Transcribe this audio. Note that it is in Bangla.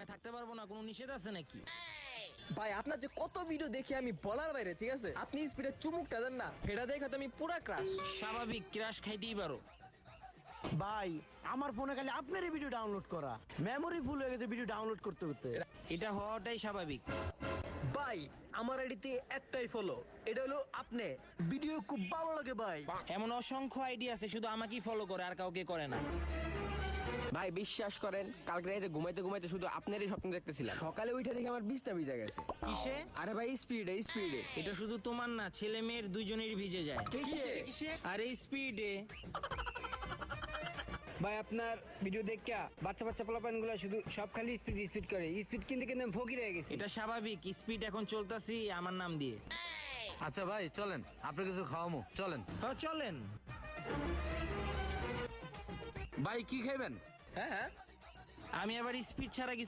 সময় থাকতে পারবো না, কোনো নিষেধ আছে নাকি? ভাই আপনার যে কত ভিডিও দেখি আমি বলার বাইরে, ঠিক আছে? আপনি স্পিডে চুমুকটা দেন না, হেডা দেখা তো আমি পুরা ক্রাশ। স্বাভাবিক, ক্রাশ খাইতেই পারো। ভাই আমার ফোনে খালি আপনারই ভিডিও ডাউনলোড করা, মেমোরি ফুল হয়ে গেছে ভিডিও ডাউনলোড করতে করতে। এটা হওয়াটাই স্বাভাবিক। ভাই আমার আইডিতে একটাই ফলো, এটা হলো আপনি। ভিডিও খুব ভালো লাগে ভাই। এমন অসংখ্য আইডি আছে, শুধু আমাকেই ফলো করে আর কাউকে করে না। ভাই বিশ্বাস করেন, কালকে রাতে ঘুমাইতে ঘুমাইতে শুধু আপনারই স্বপ্ন দেখতেছিলাম। সকালে উঠে দেখে আমার বিছনা ভিজে গেছে। কিসে? আরে ভাই স্পিডে স্পিডে। এটা শুধু তোমার না, ছেলে মেয়ের দুইজনেরই ভিজে যায়। আর এই স্পিডে ভাই আপনার ভিডিও দেখা বাচ্চা বাচ্চা পোলাপান গুলা শুধু সব খালি স্পিড স্পিড করে, স্পিড কিনতে কিনতে আমি ফকির হয়ে গেছি। এটা স্বাভাবিক, স্পিড এখন চলতাছি আমার নাম দিয়ে। আচ্ছা ভাই চলেন, আপনি কিছু খাওয়ামো, চলেন। হ্যাঁ চলেন। ভাই কি খাইবেন? হ্যাঁ হ্যাঁ আমি আবার স্পিড ছাড়া কিছু